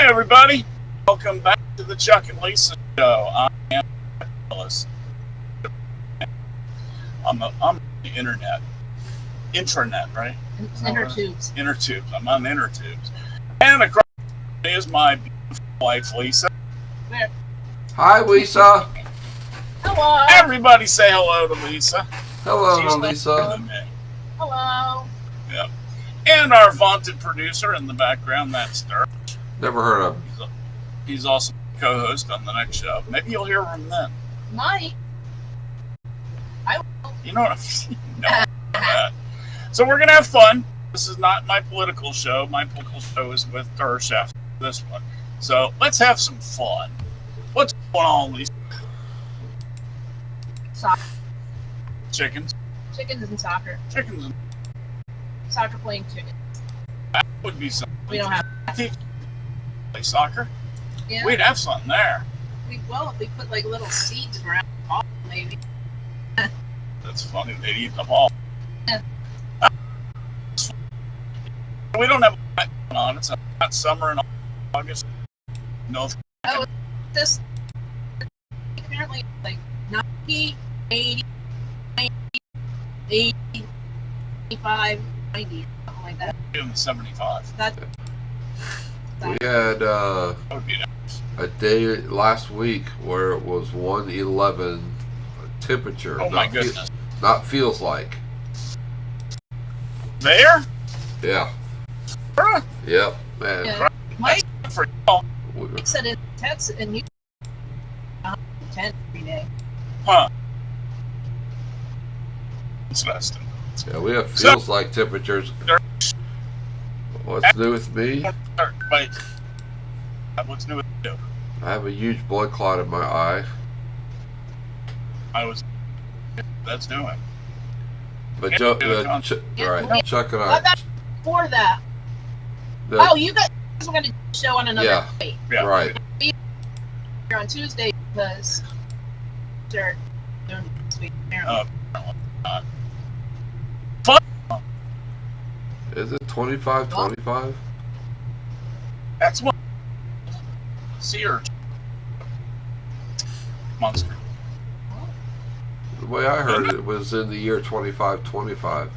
everybody. Welcome back to the Chuck and Lisa Show. I am Ellis. I'm on the internet. Intranet, right? Intertubes. Intertubes. I'm on Intertubes. And across me is my beautiful wife, Lisa. Where? Hi, Lisa. Hello. Everybody say hello to Lisa. Hello, She's Lisa. better than me. Hello. Yep. And our vaunted producer in the background, that's Dirk. Never heard of him. He's also co-host on the next show. Maybe you'll hear from him then. Mike. You know what I'm So we're going to have fun. This is not my political show. My political show is with Dersh after this one. So let's have some fun. What's going on, Lisa? Soccer. Chickens. Chickens and soccer. Chickens and Soccer playing chickens. that would be something. We don't have. Play soccer? Yeah. We'd have something there. Well, if we put like little seeds around the ball, maybe. That's funny. They'd eat them all. Yeah. We don't have a lot going on. It's hot summer in August. No. Oh, this apparently like 90, 80, 90, 80, 85, 90, something like that. In the 75. We had That would be nice. a day last week where it was 111 temperature. Oh my goodness. Not feels like. There? Yeah. Huh? Yep. Man. Yeah. Mike For y'all. said in Texas and you 110 every day. Huh. Interesting. Yeah, we have feels like temperatures. What's new with me? Wait. What's new with you? I have a huge blood clot in my eye. That's doing. But Yeah, right, Chuck and What I. about before that? Oh, you guys were going to show on another Yeah. day. Yeah. Right. Here on Tuesday because they're doing this week. Apparently. Is it 25, 25? That's what. Sea urchin. Monster. The way I heard it was in the year 25, 25.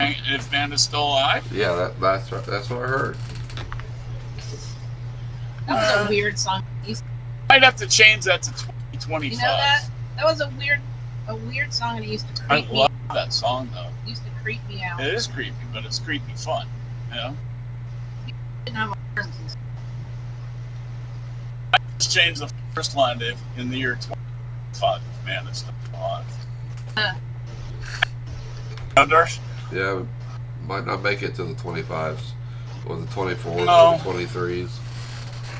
If man is still alive? Yeah, that's right. That's what I heard. That was a weird song. I'd have to change that to 2025. You know that? That was a weird song, and it used to I creep me. love that song though. It used to creep me out. It is creepy, but it's creepy fun. You know? Didn't have arms and stuff. I just changed the first line to in the year 2025. Man, it's still alive. Darsh? Yeah, we might not make it to the 25s, or the 24s, No. or the 23s,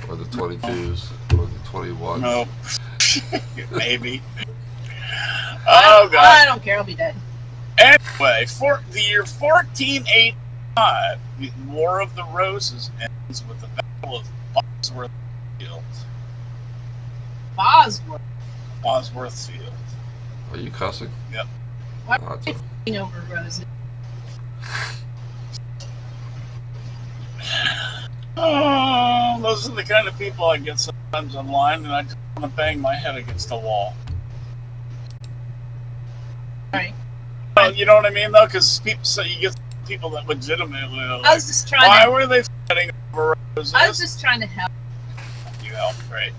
or the 22s, or the 21s. No. Maybe. I Oh, God. don't care. I'll be dead. Anyway, for the year 1485, the War of the Roses ends with the Battle of Bosworth Field. Bosworth. Bosworth Field. Are you cussing? Yep. Why Oh, are that's you a- fighting over roses? Oh, those are the kind of people I get sometimes online, and I just want to bang my head against the wall. Right. Well, you know what I mean, though? Because you get people that legitimately are I like, was just trying why to. were they fighting over roses? I was just trying to help. You helped, great.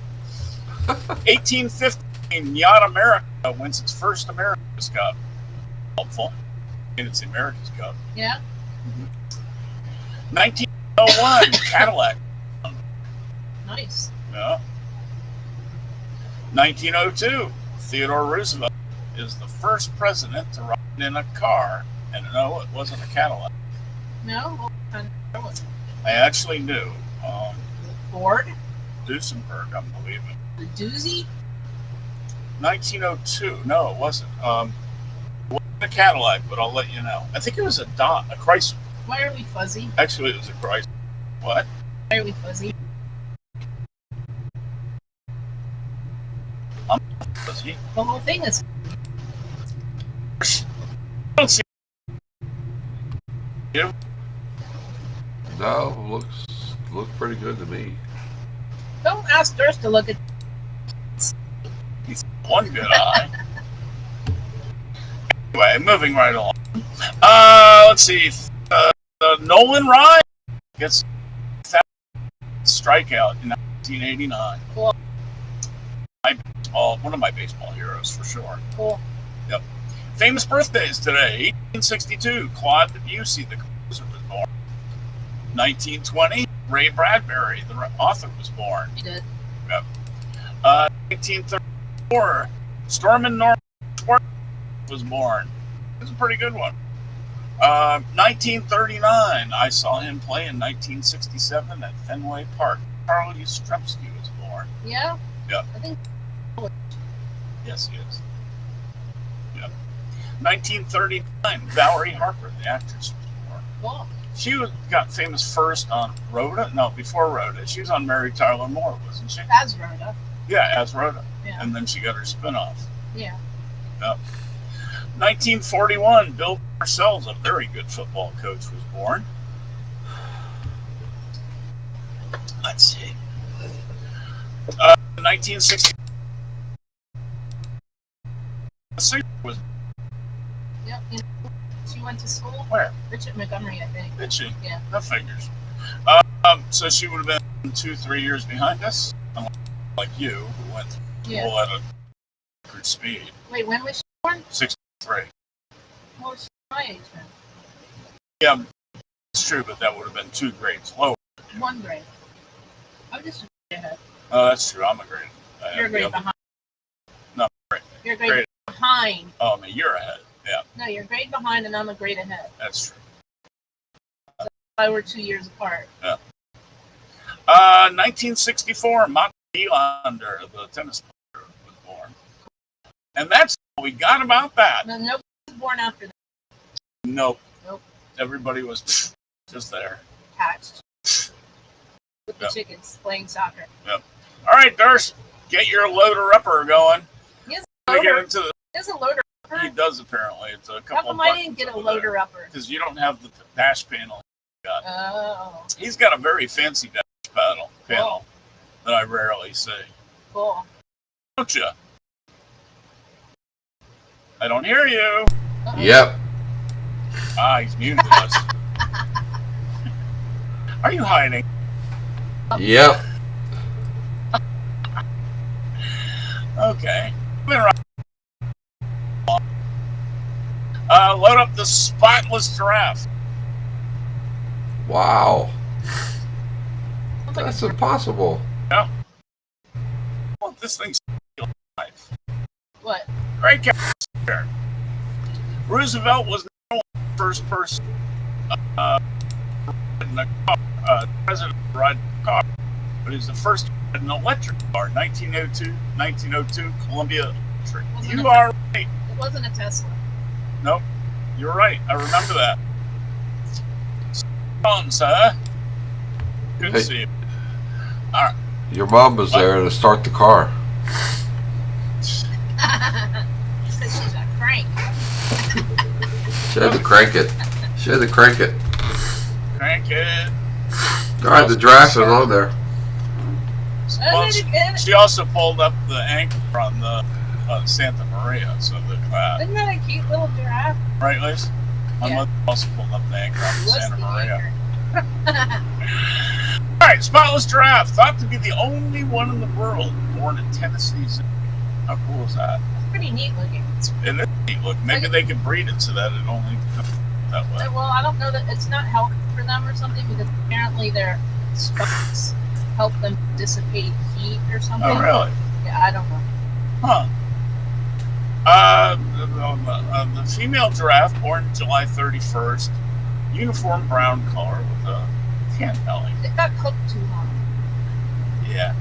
1815, Yacht America wins its first America's Cup. Helpful. And it's the America's Cup. Yeah. 1901, Cadillac. Nice. Yeah. 1902, Theodore Roosevelt is the first president to ride in a car. And no, it wasn't a Cadillac. No. What kind of was it? I actually knew. Ford. Duesenberg, I'm believing. The doozy. 1902. No, it wasn't. It wasn't a Cadillac, but I'll let you know. I think it was a Chrysler. Why are we fuzzy? Actually, it was a Chrysler. What? Why are we fuzzy? Was he? The whole thing is. I don't see you. No, Looked pretty good to me. Don't ask Durst to look at. He's one good eye. Anyway, moving right along. Let's see. Nolan Ryan gets that strikeout in 1989. Cool. One of my baseball heroes for sure. Cool. Yep. Famous birthdays today. 1862, Claude Debussy, the composer, was born. 1920, Ray Bradbury, the author, was born. You did. Yep. 1934, Stormin Norman Schwartz was born. It's a pretty good one. 1939, I saw him play in 1967 at Fenway Park. Carl Yastrzemski was born. Yeah. Yep. I think. Yes, he is. Yep. 1939, Valerie Harper, the actress, was born. Cool. She got famous first on Rhoda. No, before Rhoda. She was on Mary Tyler Moore, wasn't she? As Rhoda. Yeah, as Rhoda. Yeah. And then she got her spinoff. Yeah. Yep. 1941, Bill Parcells, a very good football coach, was born. Let's see. 1960. Was Yep. She went to school. where? Richard Montgomery, I think. Did she? Yeah. That figures. So she would have been 2-3 years behind us, like you, who went through Yeah. school at a record speed. Wait, when was she born? 63. Well, she's my age then. Yeah, it's true, but that would have been 2 grades lower. 1 grade. I'm just a grade ahead. Oh, that's true. I'm a grade. You're a grade behind. No, grade. You're a grade Grade. behind. Oh, I mean, you're ahead. Yeah, No, you're a grade behind, and I'm a grade ahead. that's true. I were 2 years apart. 1964, Mott Wielander, the tennis player, was born. And that's all we got about that. No, nobody was born after that. Nope. Nope. Everybody was just there. Hatched. With the Yep. chickens playing soccer. All right, Durst, get your loader-upper going. He has Let a me get loader. into the. He has a loader He upper. does apparently. It's a How couple. come I didn't get a loader upper? Because you don't have the dash panel. Oh, He's got a very fancy dash panel that I rarely see. cool. Don't you? I don't hear you. Uh-oh. Yep. He's muted us. Are you hiding? Yep. Okay. Load up the spotless giraffe. Wow. Sounds like That's a- impossible. Well, this thing's life. What? Great character. Roosevelt was not only the first person in a car, president to ride a car, but he was the first to ride an electric car. 1902 Columbia Electric. Wasn't You it? are right. It wasn't a Tesla. Nope. You're right. I remember that. On, sir. Good to Hey. see you. Your mom was there to start the car. Because she's a crank. She had to crank it. She had to crank it. Crank it. All right, the giraffe is on there. Well, Isn't it again? she also pulled up the anchor on the Santa Maria, so the Isn't that a cute little giraffe? right, Liz? My Yeah. mother also pulled up the anchor on the What's Santa the Maria. anchor? All right, spotless giraffe, thought to be the only one in the world born in Tennessee. How cool is that? It's pretty neat looking. It is neat. Look, maybe they could breed it so that it only comes that way. Well, I don't know that it's not healthy for them or something because apparently their spikes help them dissipate heat or something. Oh, really? Yeah, I don't know. Huh. The female giraffe, born July 31st, uniform brown color with a tan belly. It got cooked too long. Yeah.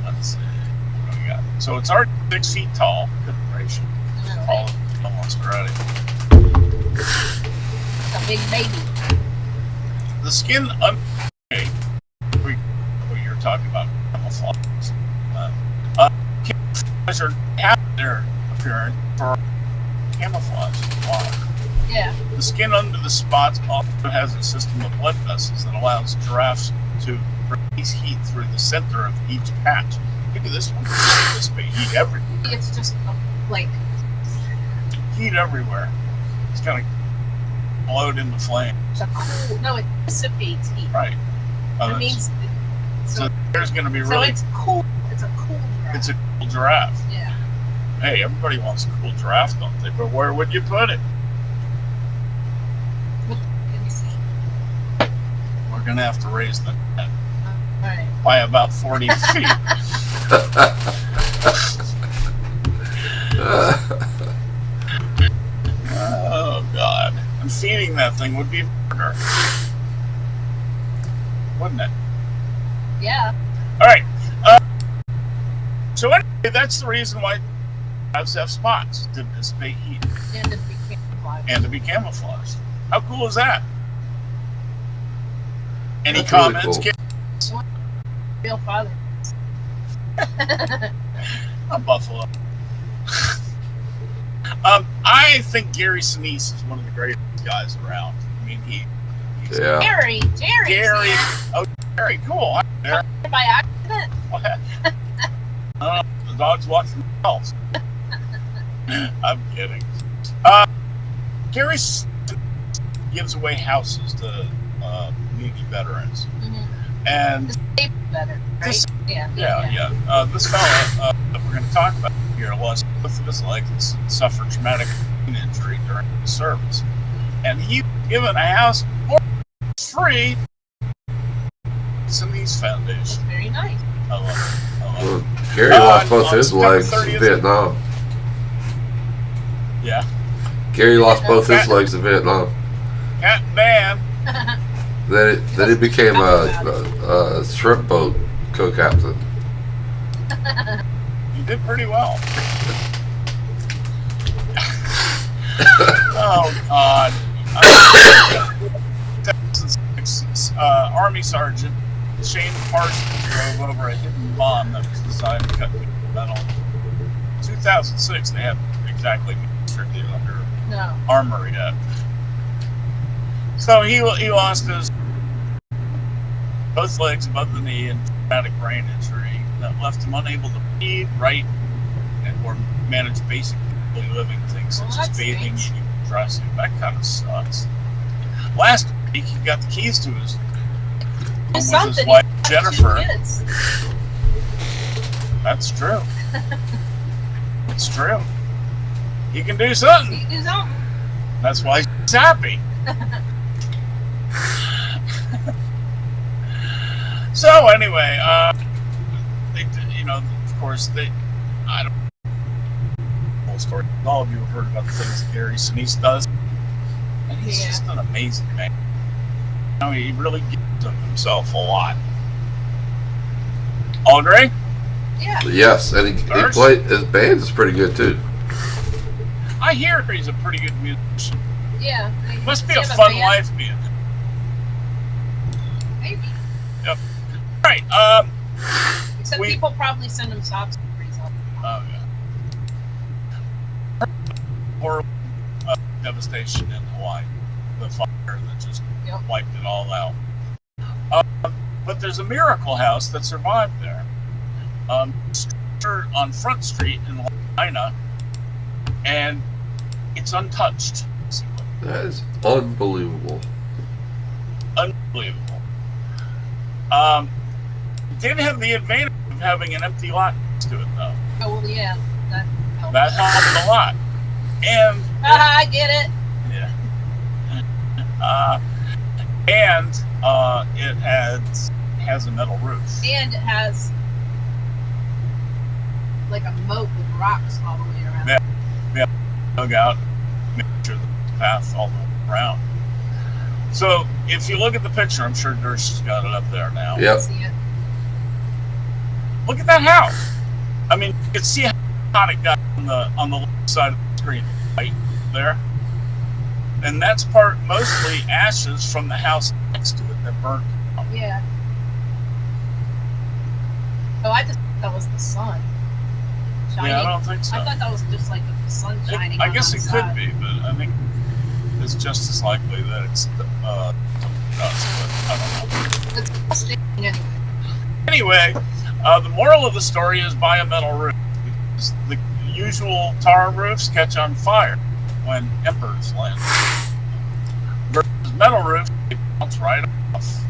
Let's see. What do we got? So it's already 6 feet tall. Good ratio. Tall almost already. It's a big baby. The skin okay. What you're talking about, camouflage. Camouflage or have their appearance for camouflage. Wow. Yeah. The skin under the spots also has a system of blood vessels that allows giraffes to release heat through the center of each patch. Look at this one. This big heat everywhere. It's just like Heat everywhere. It's kind of glowed in the flame. it's a cool. No, it dissipates heat. Right. It means so there's going to be so really. it's cool. It's a cool giraffe. It's a cool giraffe. Yeah. Hey, everybody wants a cool giraffe, don't they? But where would you put it? Let me see. We're going to have to raise the net All right. by about 40 feet. Oh, God. And feeding that thing would be murder. Wouldn't it? Yeah. All right. So anyway, that's the reason why giraffes have spots, to dissipate heat And it became camouflage. and to be camouflaged. How cool is that? Any That's really comments, cool. kids? Real father. I'm Buffalo. I think Gary Sinise is one of the greatest guys around. I mean, he's Yeah. Gary. Gary. Oh, Gary, cool. Hi there. By accident. What? The dog's watching themselves. I'm kidding. Gary gives away houses to needy veterans, and Better, right? This- yeah. This fella that we're going to talk about here lost both of his legs and suffered traumatic brain injury during the service, and he was given a house for free. It's in these foundations. Very nice. I love it. I love it. Well, Gary lost both on his September legs in 30th. Vietnam. Yeah, Gary lost both his legs in Vietnam. Captain Dan. Then he became a shrimp boat co-captain. You did pretty well. Oh, God. 2006, Army Sergeant Shane Parsons drove over a hidden bomb that was designed to cut through the metal. 2006, they haven't exactly distributed under No. armor yet. So he lost his both legs above the knee and traumatic brain injury that left him unable to read, write, or manage basic daily living things Well, such as that bathing, stinks. eating, dressing. That kind of sucks. Last week, he got the keys to his home with his Something. wife, He's got Jennifer. 2 kids. That's true. It's true. He can do something. You do something. That's why he's happy. So anyway, they, of course, I don't. Whole story. All of you have heard about the things that Gary Sinise does, and he's Yeah. just an amazing man. He really gives of himself a lot. All agree? Yeah. Yes, and he First? played. His band is pretty good too. I hear he's a pretty good musician. Yeah. Must be Does a he have fun band? life being. Maybe. Right. Except We- people probably send him sob stories all the time. Oh yeah. Horrible devastation in Hawaii. The fire that just Yep. wiped it all out. But there's a miracle house that survived there. On Front Street in Lahaina, and it's untouched. Basically. That is unbelievable. Unbelievable. Did have the advantage of having an empty lot next to it, though. Oh, well, yeah. That helps. That helped a lot. And I get it. yeah. And it has a metal roof. And it has like a moat with rocks all the way around. Yeah. Dug out, make sure the path all the way around. So if you look at the picture, I'm sure Dersh has got it up there now. Yep. See it. Look at that house. I mean, you can see how hot it got on the left side of the screen, right there. And that's mostly ashes from the house next to it that burnt out. Yeah. Oh, I just thought that was the sun shining. Yeah, I don't think so. I thought that was just like the sun shining. I on guess one it side. could be, but I think it's just as likely that it's us. But I don't know. It's disgusting anyway. Anyway, the moral of the story is buy a metal roof. Because the usual tar roofs catch on fire when embers land. Versus metal roofs, they bounce right off.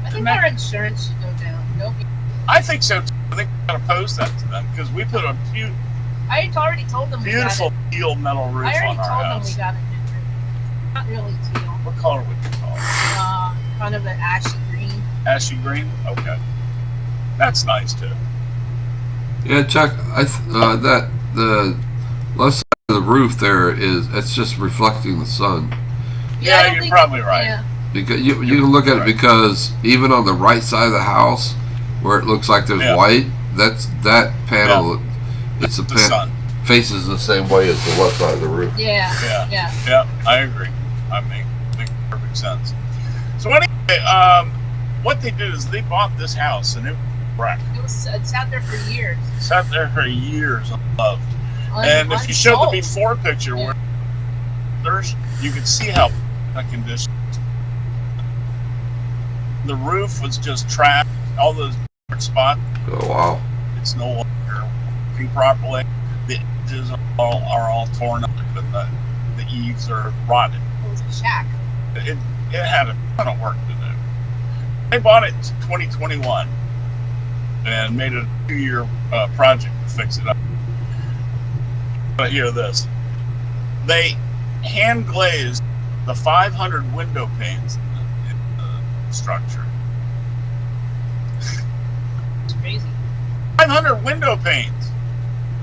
I think our insurance should go down. Don't be. I think so too. I think we gotta pose that to them because we put a I already told them beautiful we got teal metal it. roof I already on our told them house. we got a new roof. Not really teal. What color would you call it? Kind of an ashy green. Ashy green? Okay. That's nice too. Yeah, Chuck. That the left side of the roof there it's just reflecting the sun. Yeah, I don't you're think- probably right. Yeah. Because you can look at it because even on the right side of the house where it looks like there's Yeah. white, that panel. It's The sun. faces the same way as the left side of the roof. Yeah. Yeah. Yeah. Yeah, I agree. I make perfect sense. So anyway, what they did is they bought this house and it was wrecked. It sat there for years. Sat there for years unloved. And if you show the before picture where you can see how the condition. The roof was just trashed. All those dark spots. Oh wow! It's no longer working properly. The edges are all torn up, and the eaves are rotted. It was a shack. It had a ton of work to do. They bought it in 2021 and made it a 2-year project to fix it up. But hear this: they hand glazed the 500 window panes in the structure. It's crazy. 500 window panes.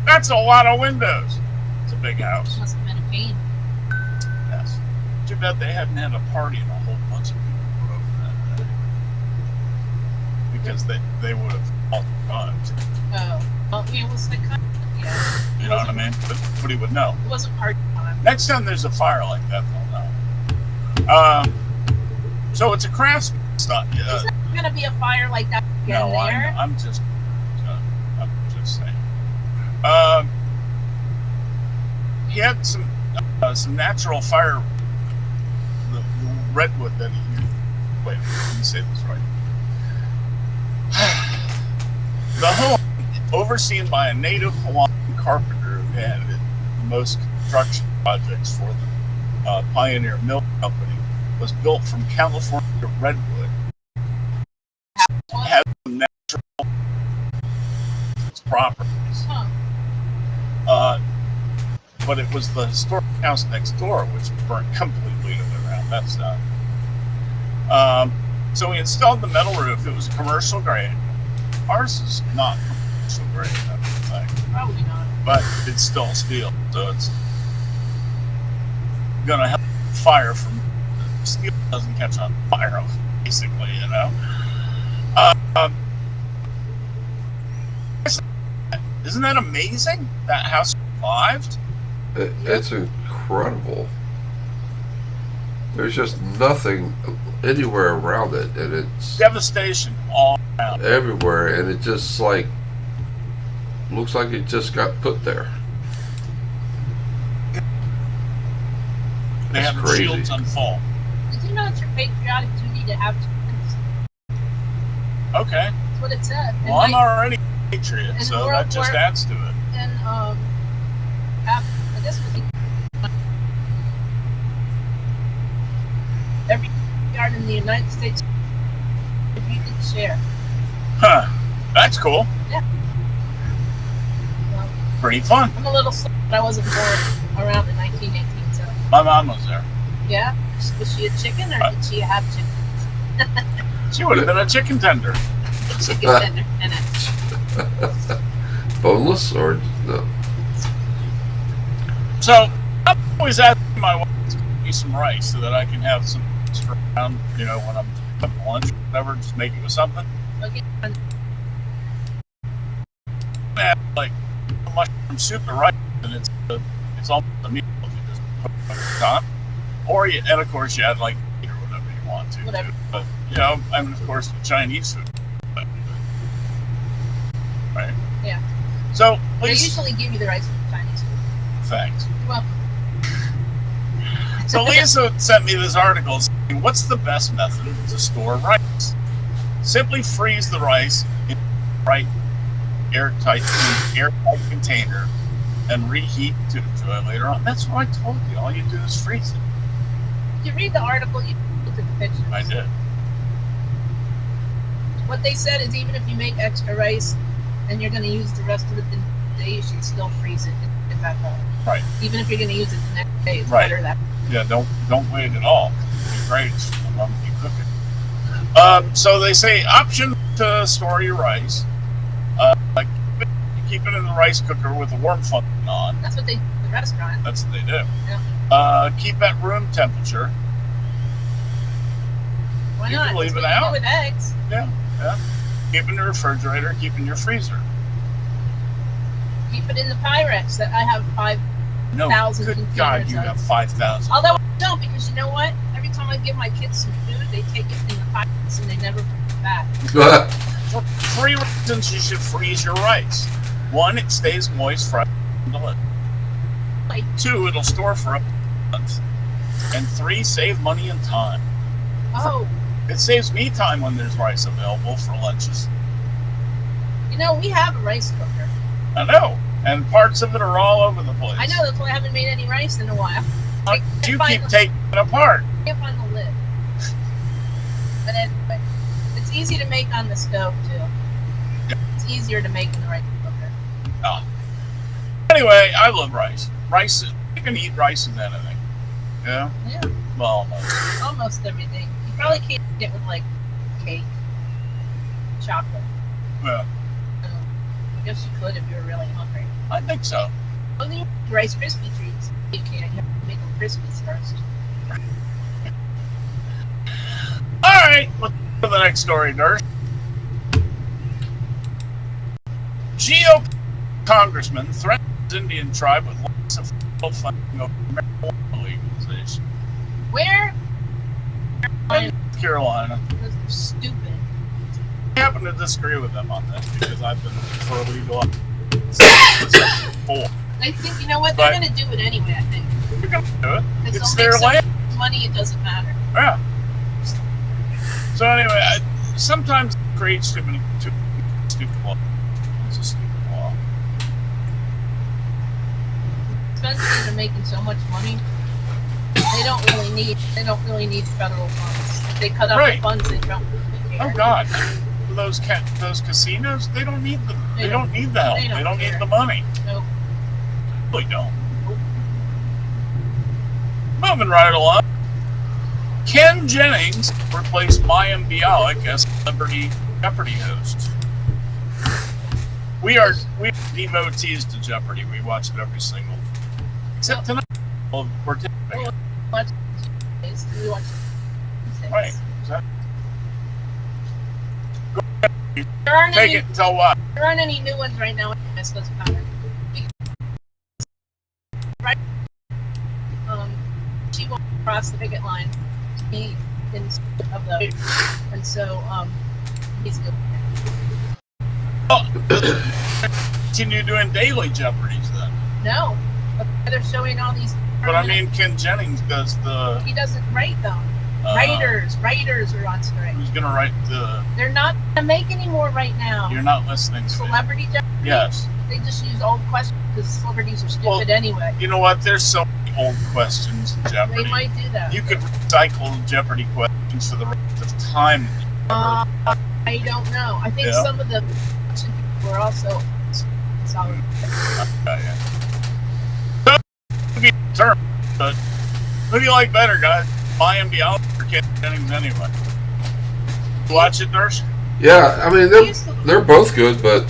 That's a lot of windows. It's a big house. Must have been a pain. Yes. Too bad they hadn't had a party and a whole bunch of people were over that day. Because they would have all gone. Oh. Well, it was the kind of, yeah. You know what I mean? But he would know. It wasn't party time. Next time there's a fire like that, they'll know. So it's a craftsman stuff. Is there going to be a fire like that again No, there? I'm just saying. He had some natural fire. The redwood that he used. Wait, let me say this right. The home, overseen by a native Hawaiian carpenter who had most construction projects for the Pioneer Mill Company, was built from California redwood. It has some natural properties. Huh. But it was the historic house next door which burnt completely to the ground. That's so we installed the metal roof. It was commercial grade. Ours is not commercial grade, I don't think. Probably not. But it's still steel, so it's gonna help fire from steel doesn't catch on fire, basically, you know. Isn't that amazing? That house survived. It's incredible. There's just nothing anywhere around it, and it's Devastation all around. everywhere, and it just like looks like it just got put there. They That's have the crazy. shields on full. Did you know it's your patriotic duty to have chickens? Okay. That's what it said. Well, I'm already a patriot, in so World that just War- adds to it. And I guess it was every yard in the United States, if you could share. Huh. That's cool. Well, Pretty fun. I'm a little slow, but I wasn't born around in 1918, so My mom was there. yeah. Was she a chicken or did she have chickens? She would have been a chicken tender. Chicken tender in it. Boneless or no? So I'm always asking my wife to cook me some rice so that I can have some extra around, you know, when I'm having lunch or whatever, just make it with something. Okay. I have like mushroom soup and rice, and it's almost a meal if you just put it on the top. Or and of course you add like meat or whatever you want to. Whatever. Too. But you know, and of course with Chinese food. Right. Yeah. So They please, usually give you the rice with Chinese food. thanks. You're welcome. So Lisa sent me this article saying, what's the best method to store rice? Simply freeze the rice in a bright, airtight container and reheat to enjoy later on. That's what I told you. All you do is freeze it. You read the article, you look at the pictures. I did. What they said is even if you make extra rice and you're going to use the rest of it the day, you should still freeze it and get back home. Right. Even if you're going to use it the next day, it's Right. better that. Yeah, don't wait at all. It'd be great the moment you cook it. So they say option to store your rice. Like you keep it in the rice cooker with the warm function on. That's what they do in the restaurant. That's what they do. Yeah. Keep at room temperature. Why You not? can leave That's it what you do out. with eggs. Yeah. Keep in the refrigerator. Keep in your freezer. Keep it in the Pyrex that I have 5. No, 1,000 good containers God, you of- have 5,000. Although I don't, because you know what? Every time I give my kids some food, they take it in the Pyrex and they never bring it back. For 3 reasons you should freeze your rice. 1, it stays moist, fresh, and delicious. 2, it'll store for up to a month. And 3, save money and time. Oh, It saves me time when there's rice available for lunches. you know, we have a rice cooker. I know. And parts of it are all over the place. I know, that's why I haven't made any rice in a while. You I keep taking it apart. can't find the lid. But anyway, it's easy to make on the stove, too. Yeah. It's easier to make in the rice cooker. Anyway, I love rice. Rice, you can eat rice with anything. Yeah? Yeah, Well, almost. almost everything. You probably can't get with, like, cake, chocolate. Yeah, I guess you could if you were really hungry. I think so. Well, you Rice Krispie treats. You can't. You have to make them Krispies first. All right, let's go to the next story, Nurse. GOP congressman threatens Indian tribe with lots of federal funding over marijuana legalization. Where? North Carolina. Because they're stupid. I happen to disagree with them on this because I've been for legal since before. I think, you know what? They're But- going to do it anyway, I think. You're gonna do it. It's It's they'll their make land. so much money, it doesn't matter. Yeah. So anyway, sometimes it creates too many stupid laws. It's a stupid law. Dispensaries are making so much money. They don't really need federal funds. If they cut out Right. the funds, they don't really care. Oh God, those casinos, they don't need the They they don't need the help. they They don't don't need care. the money. Nope. They don't. Moving right along. Ken Jennings replaced Mayim Bialik as celebrity Jeopardy host. We are devotees to Jeopardy. We watch it every single, except tonight. Well, we're taping it. Watch Tuesdays. We watch Tuesdays. Right. Exactly. There aren't Take any. it until what? There aren't any new ones right now. This doesn't matter. Right. She won't cross the picket line to be in of the, and so he's good. Continue doing daily Jeopardies then. No, but they're showing all these. But I mean, Ken Jennings does the. he doesn't write them. Writers are on strike. Who's gonna write the? They're not gonna make any more right now. You're not listening to me. Celebrity Jeopardy. Yes. They just use old questions because celebrities are stupid Well, anyway. You know what? There's so many old questions in Jeopardy. They might do that. You could recycle Jeopardy questions for the rest of time. I don't know. I think Yeah. some of the people were also solid. Yeah. So, to be determined, but who do you like better, guys? Mayim Bialik or Ken Jennings anyway? Watch it, Dersh? Yeah, I mean they're both good, but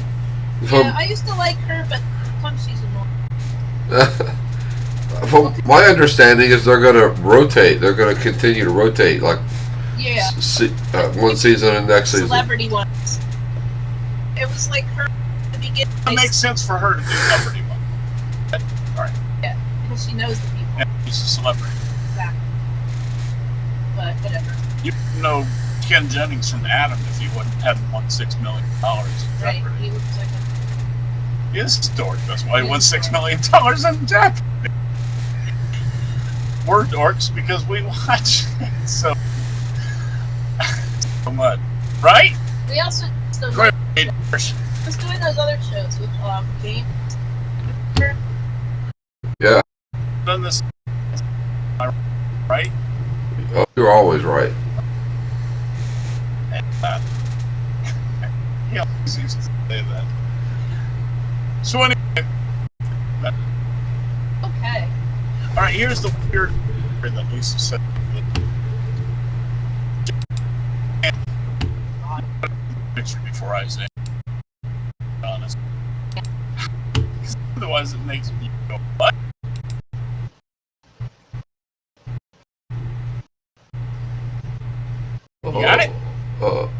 Yeah, I used to like her, but sometimes she's annoying. from my understanding is they're going to rotate. They're going to continue to rotate, like Yeah, one season and next season. celebrity ones. It was like her at the beginning. It makes sense for her to do Jeopardy one. Because she knows the people. Yeah, she's a celebrity. Exactly. But whatever. You know Ken Jennings from Adam if he hadn't won $6 million in Right. Jeopardy. He looks like a His story. That's why he won His $6 story. million in Jeopardy. we're dorks because we watch so much, right? We also so Great. just doing those other shows with James. Done this, right? Oh, you're always right. He always used to say that. So anyway, Okay. all right. Here's the weird thing that Lisa said. Picture before I say, honest. Because otherwise, it makes me go, what? You got it? Oh.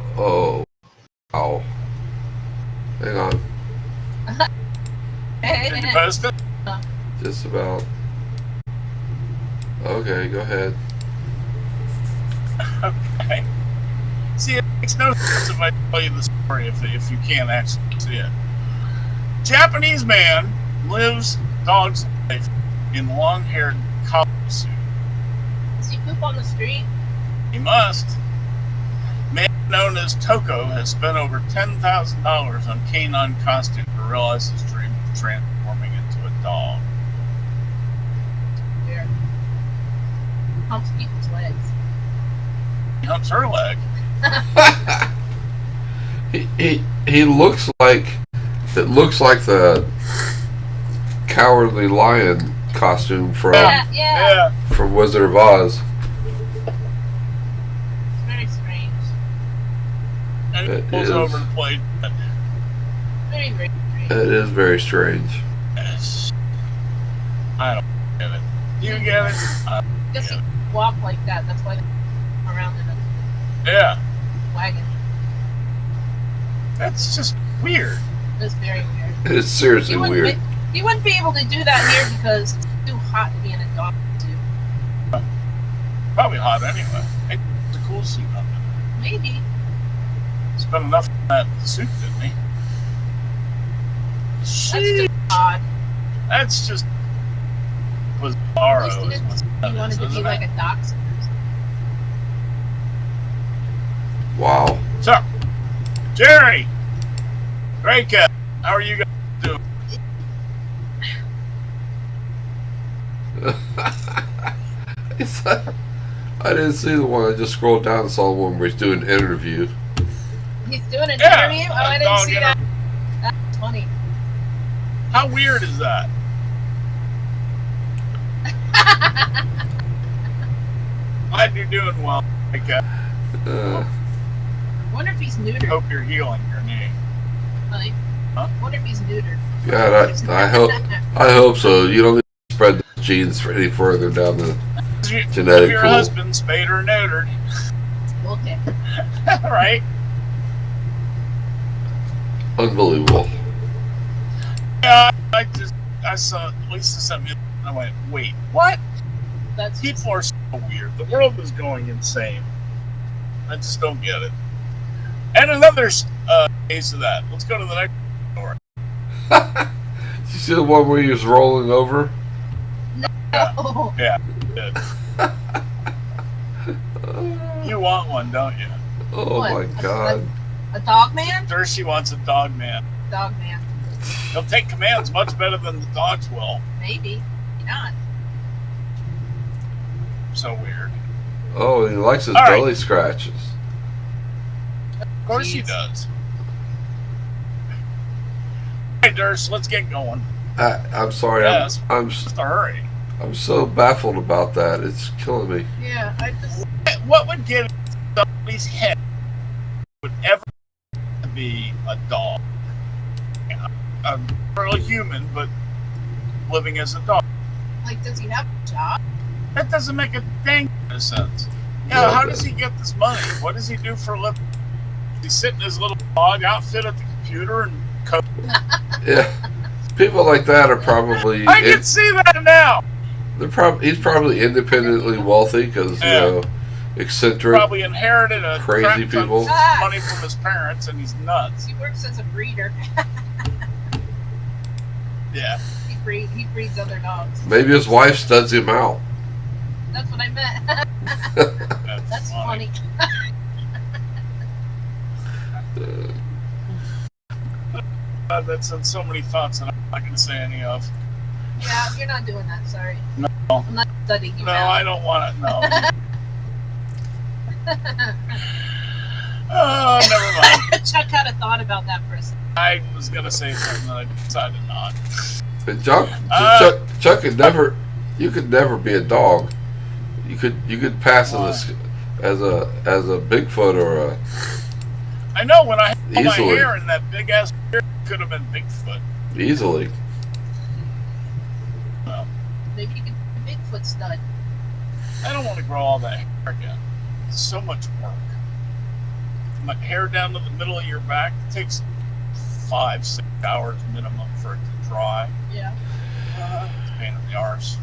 Hang on. Did you post it? Just about. Okay, go ahead. Okay. See, it makes no sense if I tell you the story if you can't actually see it. Japanese man lives dog's life in long-haired collar suit. Does he poop on the street? He must. Man known as Toko has spent over $10,000 on canine costume to realize his dream of transforming into a dog. Where? Humps people's legs. He humps her leg. he looks like the Cowardly Lion costume from Yeah. from Wizard of Oz. It's very strange. And he It pulls is. over to play. Very, very strange. It is very strange. Yes. I don't get it. You get it? I guess he walk like that. That's why they're around in a Yeah. wagon. That's just weird. It's very weird. It's seriously weird. He wouldn't be able to do that here because it's too hot to be in a dog suit. Probably hot anyway. Hey, it's a cool suit up there. Maybe. Spent enough on that suit, didn't he? That's Sheesh. just odd. That's just At bizarro. least he is didn't. what He that wanted is, to be isn't like it? a dachshund or something. Wow. So, Jerry, great cat. How are you guys doing? I didn't see the one. I just scrolled down and saw the one where he's doing an interview. He's doing an Yeah, interview? Oh, a I didn't dog see that. That's funny. How weird is that? Glad you're doing well, great cat. Wonder if he's neutered. Hope you're healing your knee. Like, Huh? wonder if he's neutered. God, I hope so. You don't need to spread the genes for any further down the genetic Your pool. husband spayed or neutered. Okay. Right? Unbelievable. Yeah, I saw Lisa sent me, and I went, wait, what? That's People are so weird. The world is going insane. I just don't get it. And another case of that. Let's go to the next story. Did you see the one where he was rolling over? Oh, Good. You want one, don't you? Oh What? my God. a dog man? Thirsty wants a dog man. Dog man. He'll take commands much better than the dogs will. Maybe. Maybe not. So weird. Oh, he likes his All right. belly scratches. Of course he Jeez. does. Hey, Durst, let's get going. I'm sorry. Yes. I'm a hurry. I'm so baffled about that. It's killing me. Yeah, I just. What would get in somebody's head would ever be a dog? A real human, but living as a dog. Like, does he have a job? That doesn't make a dang bit of sense. Yeah, No, how it does he get this money? What does he do for a living? Does he sit in his little dog outfit at the computer and code? Yeah. People like that are probably. I can see that now. He's probably independently wealthy because Yeah. eccentric. Probably inherited a Crazy crap ton people. of money from his parents, and he's nuts. He works as a breeder. Yeah. He breeds other dogs. Maybe his wife studs him out. That's what I meant. That's funny. That's so many thoughts that I'm not going to say any of. Yeah, you're not doing that. Sorry. No. I'm not studying you. No, now. I don't want to. No. Oh, never mind. Chuck had a thought about that for a second. I was going to say something that I decided not. But Chuck could never. You could never be a dog. You could pass as a Bigfoot or a. I know when I had all my Easily. hair and that big ass beard, could have been Bigfoot. Easily. Well, Maybe you could be a Bigfoot stud. I don't want to grow all that hair again. It's so much work. My hair down to the middle of your back takes 5-6 hours minimum for it to dry. Yeah. It's a pain in the arse.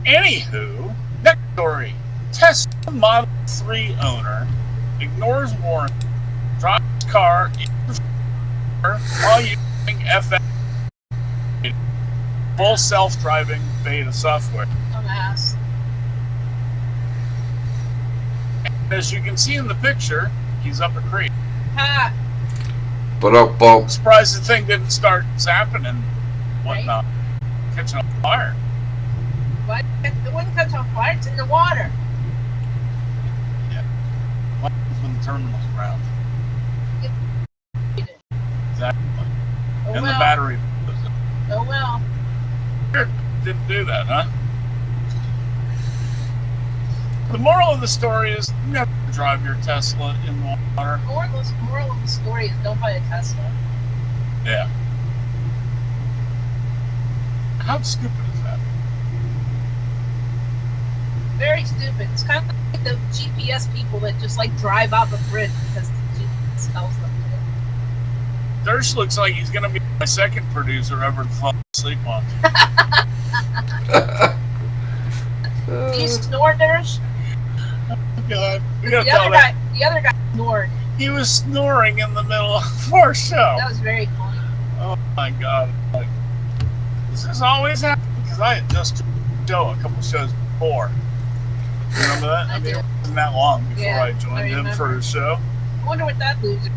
Anywho, next story. Tesla Model 3 owner ignores warning, drives car while using FM full self-driving beta software. Dumbass. And as you can see in the picture, he's up a creek. Ha! But up bump. I'm surprised the thing didn't start zapping and whatnot, catching on fire. What? It wouldn't catch on fire. It's in the water. What happens when the terminal's around? Exactly. Oh And well. the battery Oh well. didn't do that, huh? The moral of the story is never drive your Tesla in the water. Moral of the story is don't buy a Tesla. Yeah. How stupid is that? Very stupid. It's kind of like the GPS people that just like drive off a bridge because the GPS tells them to. Dersh looks like he's going to be my second producer ever to fall asleep on. Do you snore, Dersh? God. We The gotta tell that. the other guy snored. He was snoring in the middle of our show. That was very funny. Oh my God. Like, does this always happen? Because I had just done a show a couple shows before. You remember that? I mean, do. it wasn't that long before Yeah, I joined I him for remember. his show. I wonder what that loser.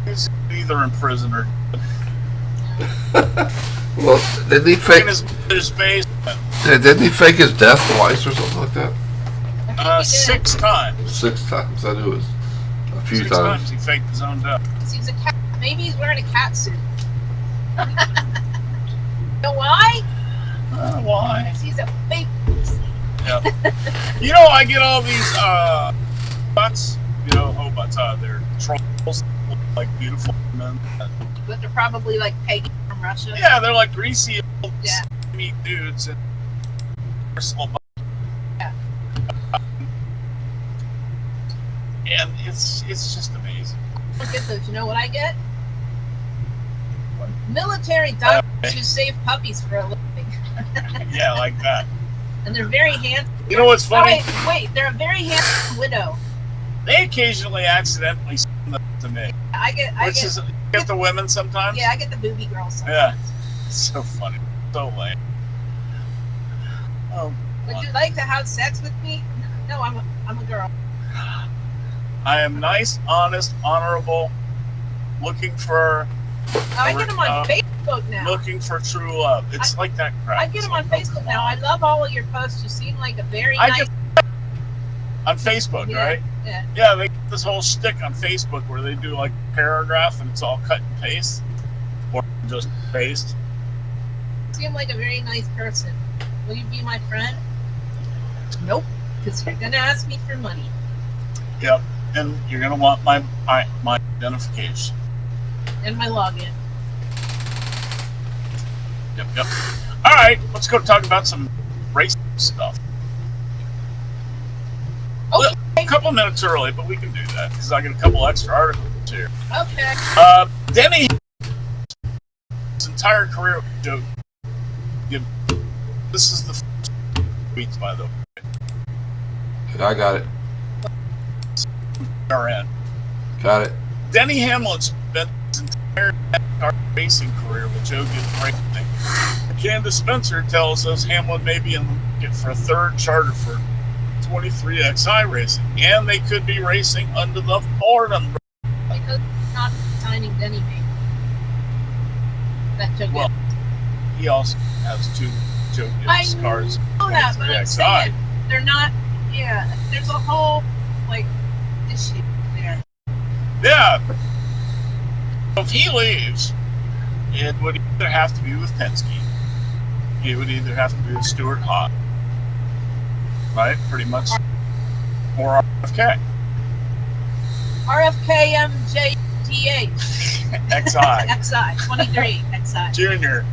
He's either in prison or Well, didn't he in fake? his mother's basement Didn't he fake his death twice or something like that? I think he did. 6 times. 6 times. I knew it was a few 6 times. times he faked his own death. He's a cat. Maybe he's wearing a cat suit. You know why? Why? Because he's a fake. Yeah. You know, I get all these bots. You know, they're trolls that look like beautiful women. But they're probably like Peggy from Russia. Yeah, they're like greasy old Yeah. meat dudes and personal. Yeah. And it's just amazing. I don't get those. You know what I get? Military doctors who save puppies for a living. Yeah, like that. And they're very handsome. You know what's funny? Wait, they're a very handsome widow. They occasionally accidentally send them to me. I get You get the women sometimes? yeah, I get the booby girls. Yeah. It's so funny. So lame. Oh, Would you like to have sex with me? No, I'm a girl. I am nice, honest, honorable, looking for I get them on Facebook now. looking for true love. It's like that crap. I get It's them on like, Facebook come now. I on. love all of your posts. You seem like a very I nice. just on Facebook, Yeah, right? yeah. Yeah, they get this whole shtick on Facebook where they do like a paragraph and it's all cut and paste, or just paste. You seem like a very nice person. Will you be my friend? Nope, because you're gonna ask me for money. Yep, and you're gonna want my identification. And my login. Yep. All right, let's go talk about some race stuff. Okay. A couple minutes early, but we can do that because I got a couple extra articles here. Okay. Denny, his entire career was a joke. This is the first tweets, by the way. I got it. RN. Got it. Denny Hamlin spent his entire career racing career with Joe Gibbs Racing. Candace Spencer tells us Hamlin may be in the market for a third charter for 23XI Racing, and they could be racing under the Ford umbrella. Because they're not signing Denny May. That Joe Well, Gibbs. he also has 2 Joe Gibbs cars. know that, but I'm 23XI. saying they're not. Yeah, there's a whole like issue there. Yeah. If he leaves, it would either have to be with Penske. It would either have to be with Stuart Haas. Right? Pretty much. Or RFK. RFKMJDH. XI. XI. 23 XI. Junior.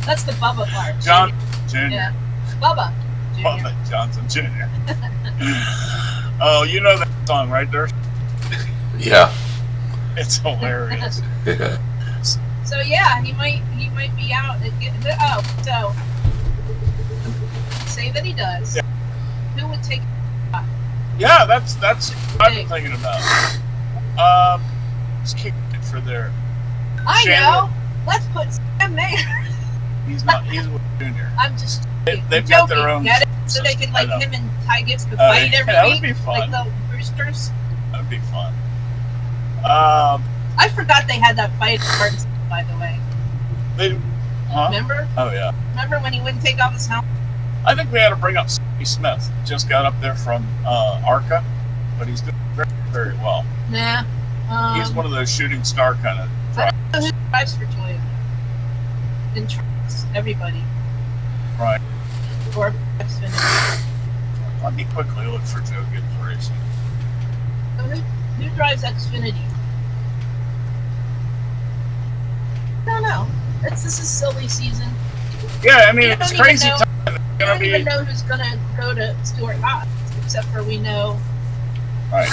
That's the Bubba part. John Junior. Yeah. Bubba. Junior. Bubba Johnson Jr. Oh, you know that song, right, Dirk? Yeah. It's hilarious. Yeah. So yeah, he might be out. So say that he does. Yeah. Who would take? Yeah, that's what I've been thinking about. Let's kick it for their. I Shannon. know. Let's put Sam there. He's not. He's with Junior. I'm just. They've got joking. their own. Get it? So they system. can I like know. him and Ty Gibbs could fight every that week, would be fun. like the Roosters. That would be fun. I forgot they had that fight at Martinsville, by the way. They, huh? Remember? Oh yeah. Remember when he wouldn't take off his helmet? I think we had to bring up Steve Smith. Just got up there from ARCA, but he's doing very, very well. Nah. He's one of those shooting star kind of I drivers. don't know who drives for Toyota. In trucks, everybody. Right. Or Xfinity. Let me quickly look for Joe Gibbs Racing. So who drives Xfinity? I don't know. This is silly season. Yeah, I mean, You it's don't even crazy know- time. It's I gonna don't even be know who's gonna go to Stuart Haas, except for we know right.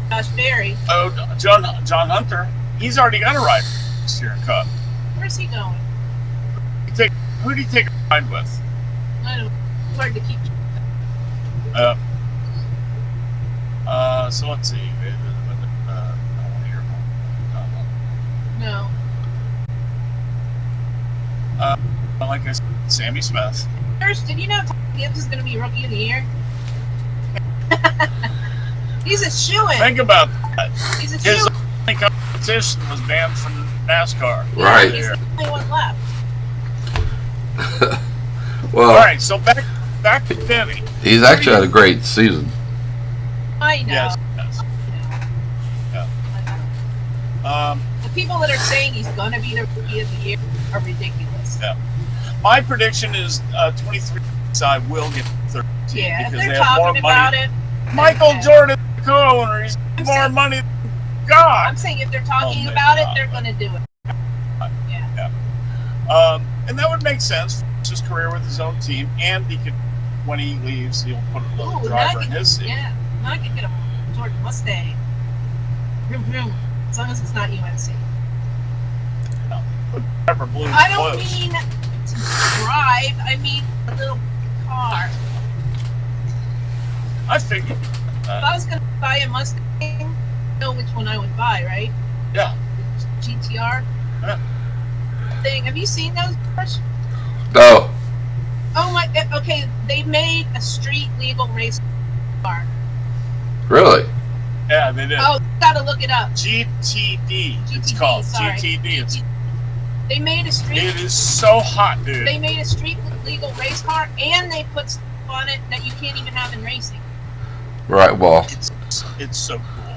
Josh Berry. Oh, John Hunter. He's already got a ride this year in Cup. Where's he going? Who do you take a ride with? I don't know. It's hard to keep. So let's see. I want to hear more. No. Like I said, Sammy Smith. First, did you know Ty Gibbs is going to be Rookie of the Year? He's a shoo-in. Think about that. He's a His shoo-in. only competition was banned from NASCAR. Right. He's the only one left. Well, All right, so back to Denny. he's actually had a great season. I know. Yes. I know. Yeah. The people that are saying he's going to be the Rookie of the Year are ridiculous. Yeah. My prediction is 23 side will get 13 Yeah, if because they're they have more talking about money. it. Michael okay. Jordan, the co-owner, he's got more saying- money than God. I'm saying if they're talking Oh, about it, God. they're going to do it. Yeah. And that would make sense. His career with his own team, and he could, when he leaves, he'll put another Ooh, driver now in I his seat. Yeah. Now I can get a Jordan Mustang. Vroom, vroom. As long as it's not UNC. Driver blew his I don't clothes. mean to drive. I mean a little car. I figured. If I was going to buy a Mustang, I know which one I would buy, right? Yeah. GTR. Yeah. Thing. Have you seen those cars? No. Oh my. Okay, they made a street legal race car. Really? Yeah, they did. Oh, gotta look it up. GTD. It's GTD, called sorry. GTD. It's, They made a street. it is so hot, dude. They made a street legal race car, and they put stuff on it that you can't even have in racing. Right. Well, It's so cool.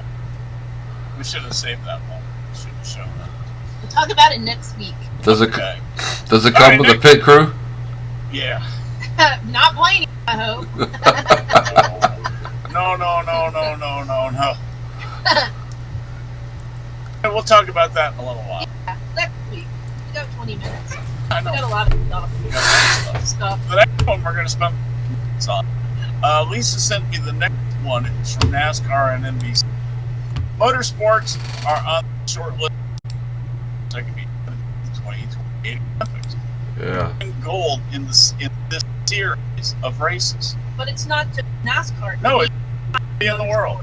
We should have saved that one. We should have shown that. We'll talk about it next week. does it Okay. does it All come right, with a Nick. pit crew? Yeah. Not Blaney, I hope. No. We'll talk about that in a little while. Yeah, next week. We got 20 minutes. I We know. got a lot of stuff. We got a lot of stuff. The next one we're going to spend minutes on. Lisa sent me the next one. It's from NASCAR and NBC. Motorsports are on the short list. That could be the 2028 Olympics. Yeah. And gold in this series of races. But it's not just NASCAR. No, it's in the world.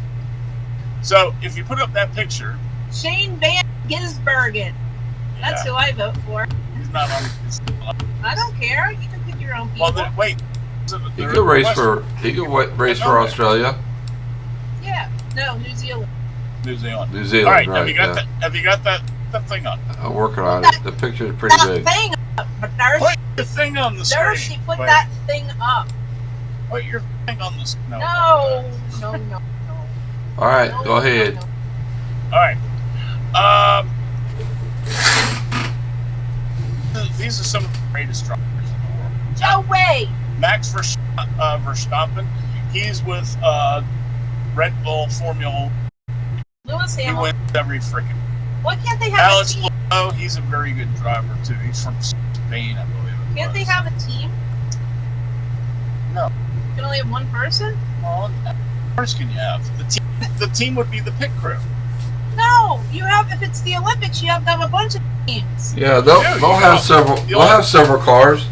So if you put up that picture, Shane Van Gisbergen. That's who I vote for. he's not on. He's not on. I don't care. You can pick your own people. Well, then wait. He could race for Australia. Yeah. No, New Zealand. New Zealand. New Zealand. All right. Right, have you got yeah. that? Have you got that thing on? I'm working on it. The picture is pretty That big. thing up. But there's, Put the thing on the screen. she put Wait, that thing up. Put your thing on the screen. No. All right, No, go ahead. no. All right. These are some of the greatest drivers in the world. No way. Max Verstappen. He's with Red Bull Formula. Lewis He Hamilton. wins every freaking. Why can't they have Alex a team? Lowe, he's a very good driver too. He's from Spain, I believe. Can't they have a team? No. You can only have one person? Well, how many cars can you have? The team would be the pit crew. No. You have, if it's the Olympics, you have to have a bunch of teams. Yeah, they'll have several. They'll have several cars.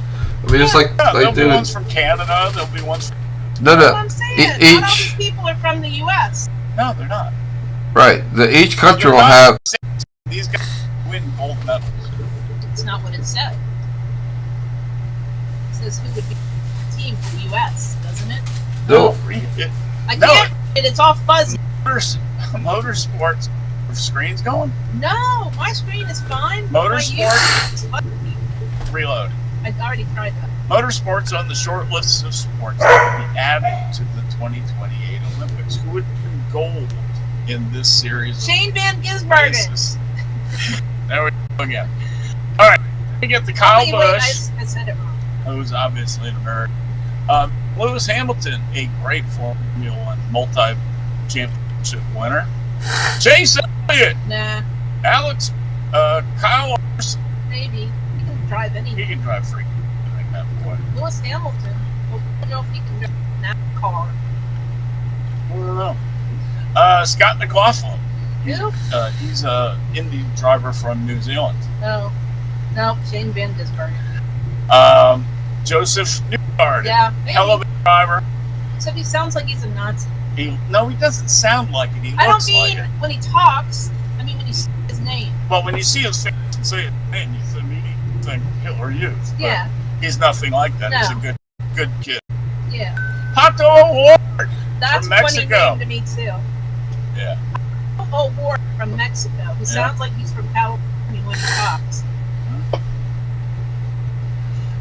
I mean, it's like Yeah, they there'll be do. ones from Canada. There'll be ones from. That's what No. I'm saying. Not all these people are from the U.S. No, they're not. Right. Each country You're will not have. saying these guys win gold medals. It's not what it said. It says who would be the team for the U.S., doesn't it? No. Read it. I No, can't read it. It's all fuzzy. Motorsports screen's going. No, my screen is fine. Motorsport. It's fuzzy. Reload. I already tried that. Motorsports on the short list of sports that will be added to the 2028 Olympics. Who would win gold in this series? Shane Van Gisbergen. Races? There we go again. All right, we get the Kyle Wait, Busch, I said it wrong. who's obviously an American. Lewis Hamilton, a great Formula One multi-championship winner. Chase Elliott, Nah, Alex, Kyle Larson. maybe. He can drive He anything. can drive freaking anything, that boy. Lewis Hamilton. Well, I don't know if he can drive that car. I don't know. Scott McLaughlin. Who? He's a Indy driver from New Zealand. No. No, Shane Van Gisbergen. Joseph Newgarden. Yeah, maybe. Hell of a driver. Except he sounds like he's a Nazi. He doesn't sound like it. He I don't looks mean like it. when he talks. I mean when you see his name. But when you see his face and say it, man, you immediately think Hitler Youth. But Yeah, he's nothing like that. He's No. a good kid. yeah. Pato O'Ward. That's From a funny Mexico. name to me too. Yeah. Oh, Ward from Mexico. He sounds like he's from California when he talks.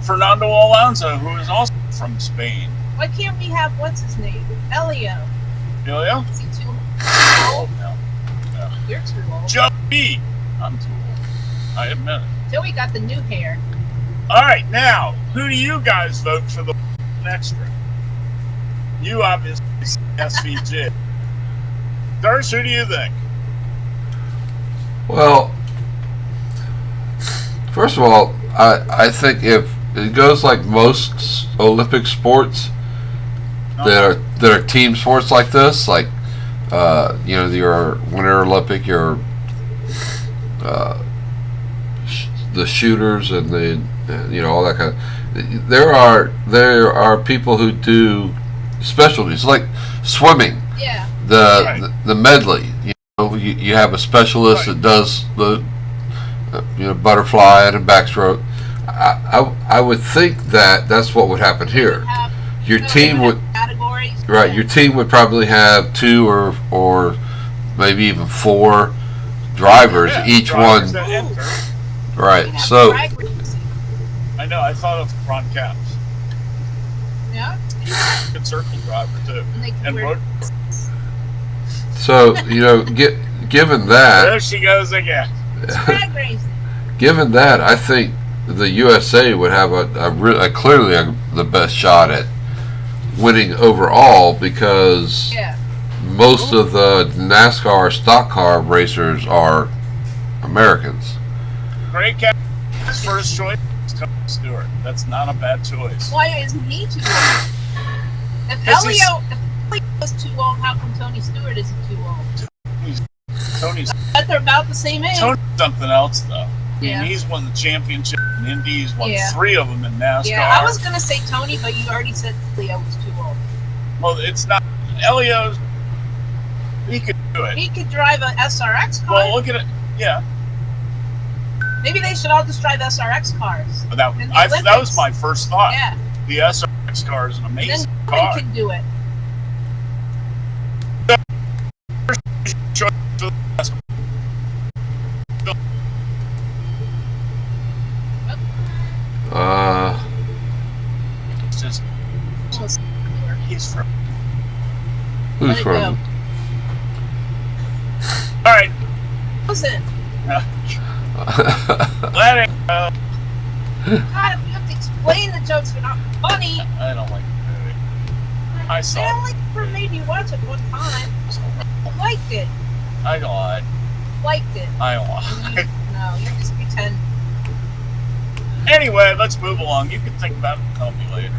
Fernando Alonso, who is also from Spain. Why can't we have what's his name? Elio. Julio? Is he too Oh, old? no. You're too old. Joey. I'm too old. I admit it. Joey got the new hair. All right, now, who do you guys vote for the extra? You obviously SVG. Darsh, who do you think? Well, first of all, I think if it goes like most Olympic sports that are team sports like this, like your Winter Olympic, your the shooters and the all that kind of. There are people who do specialties like swimming, Yeah. the medley. You have a specialist that does the butterfly and backstroke. I would think that's what would happen here. Have, Your team would categories. right. Your team would probably have 2 or maybe even 4 drivers, Yeah, each drivers one. that enter. Right. Have So drag racing. I know, I thought of Ron Capps. Yeah. He's a good circle driver, too. And they can And wear road. given that, There she goes again. drag racing. given that, I think the USA would have clearly the best shot at winning overall because Yeah. most of the NASCAR stock car racers are Americans. Great Cap. His first choice is Tony Stewart. That's not a bad choice. Why isn't he too old? If Elio was too old, how come Tony Stewart isn't too old? Tony's But they're about the same age. Tony's something else, though. I Yeah. mean, he's won the championship in Indy. He's won Yeah. 3 of them in NASCAR. Yeah, I was gonna say Tony, but you already said Leo was too old. Well, it's not. Elio's He could do it. He could drive a SRX car. Well, look at it. Yeah. Maybe they should all just drive SRX cars. That In the that Olympics. was my first thought. Yeah. The SRX car is an Then amazing women car. can do it. It's just he's from. Who's Let it from? go. All right. Listen, Let it go. God, if you have to explain the jokes, they're not funny. I don't like the movie. I saw I it. only ever made you watch it one time. I liked it. I lied. Liked it. I lied. No, you're just pretending. Anyway, let's move along. You can think about it and tell me later.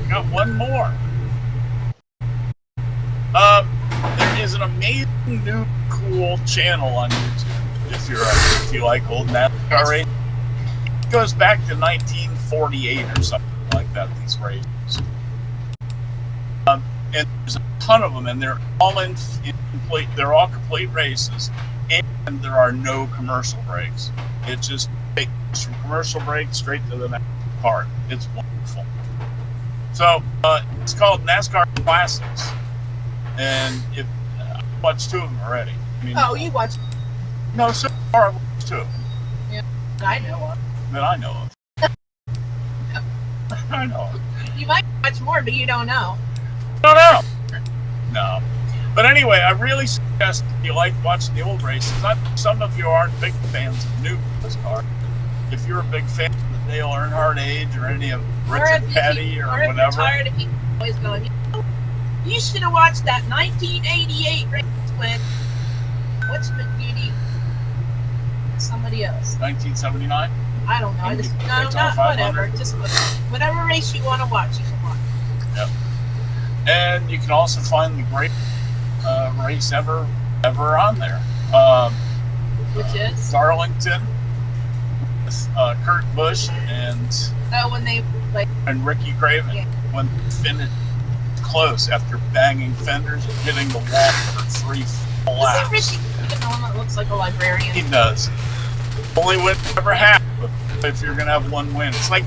We got one more. There is an amazing new cool channel on YouTube. If you like old NASCAR racing, it goes back to 1948 or something like that. These races, and there's a ton of them, and they're all in complete. They're all complete races, and there are no commercial breaks. It just takes from commercial break straight to the next part. It's wonderful. So it's called NASCAR Classics, and I watched 2 of them already. I mean, Oh, you watched no, so far I've watched 2 of them it, I know of. that I know of. I know of. You might watch more, but you don't know. I don't know. No. But anyway, I really suggest if you like watching the old races. Some of you aren't big fans of new NASCAR. If you're a big fan of the Dale Earnhardt age or any of Richard Petty or if you're whatever, tired of people always going, you should have watched that 1988 race with what's the beauty? Somebody else. 1979. I don't know. I just no, Daytona not 500. whatever. Just whatever race you want to watch, you can watch. Yep. And you can also find the great race ever on there. Which is Darlington with Kurt Busch and when they like Ricky Craven Yeah. when they finished close after banging fenders and hitting the wall for 3 full is laps. it Richie the one that looks like a librarian? He does. Only win ever happened. If you're gonna have one win, it's like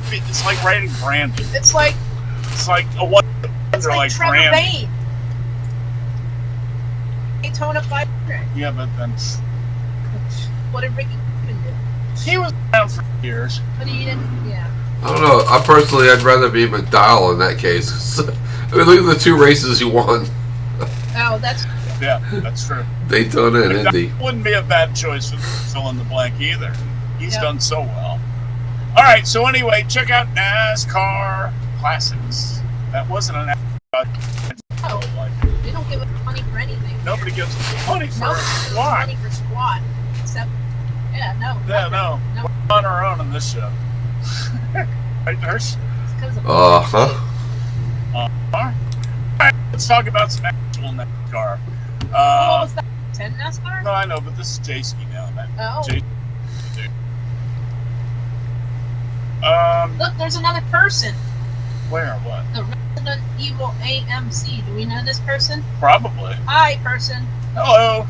writing Brandy. It's like A one. it's like Trevor Brandy. Bain. Daytona 500. Yeah, but then What did Ricky Craven do? he was around for years. But he didn't. Yeah. I don't know. I'd rather be McDowell in that case. I mean, look at the 2 races he won: Oh, that's Yeah, that's true. Daytona and But Indy. that wouldn't be a bad choice for fill in the blank either. He's Yep. done so well. All right, so anyway, check out NASCAR Classics. That wasn't an oh, like we don't give us money for anything. nobody gives us money for Nobody it. gives us Why? money for squat. Except, yeah, no. Yeah, nothing. no. No. We're on our own in this show. Right, Hirsch? It's 'cause of Uh-huh. All right, let's talk about some actual NASCAR. what was that? 10 NASCAR? No, I know, but this is J-Ski now, man. Oh, J- look, there's another person. Where? What? The Resident Evil AMC. Do we know this person? Probably. Hi, person. Hello.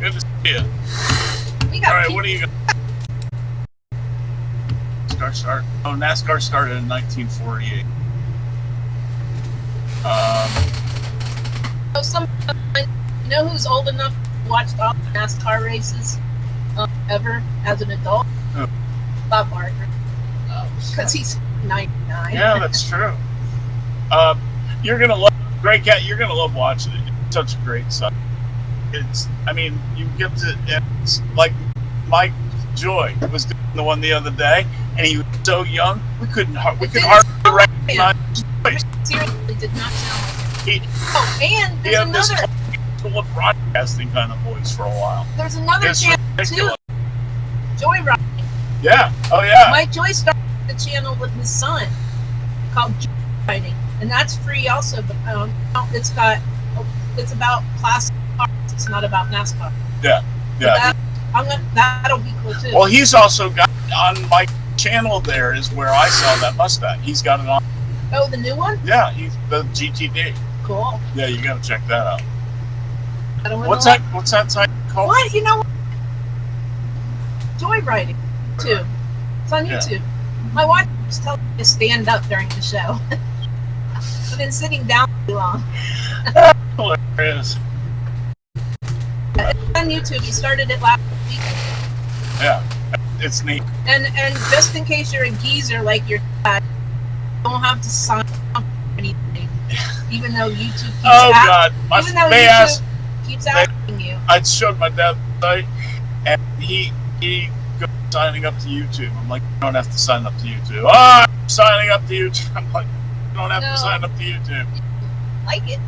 Good to see you. We All got right, people. what do you got? NASCAR start. Oh, NASCAR started in 1948. You know who's old enough to watch all the NASCAR races ever as an adult? Who? Bob Barker. Because he's 99. Yeah, that's true. You're gonna love Great Cat. You're gonna love watching it. It's such a great site. I mean, you get to. It's like Mike Joy was doing the one the other day, and he was so young we could didn't hardly sound like recognize his voice. Seriously, did not sound like him. He, Oh, and he there's had this another. cool broadcasting kind of voice for a while. There's another It's channel ridiculous. too. Joyride. Yeah. Oh yeah. Mike Joy started the channel with his son called Joyriding, and that's free also. But it's about classic cars. It's not about NASCAR. Yeah. Yeah. That'll be cool too. Well, he's also got on my channel. There is where I saw that Mustang. He's got it on. Oh, the new one? Yeah, he's the GTD. Cool. Yeah, you got to check that out. What's that? What's that site called? What? You know what? Joyriding, too. It's on YouTube. My wife was telling me to stand up during the show. I've been sitting down too long. Hilarious. It's on YouTube. He started it last week. Yeah, it's neat. And just in case you're a geezer like your dad, you don't have to sign up for anything. Even though YouTube keeps asking you. I showed my dad the site, and he goes signing up to YouTube. I'm like, you don't have to sign up to YouTube. Oh, I'm signing up to YouTube. I'm like, you don't have to sign up to YouTube. Like it.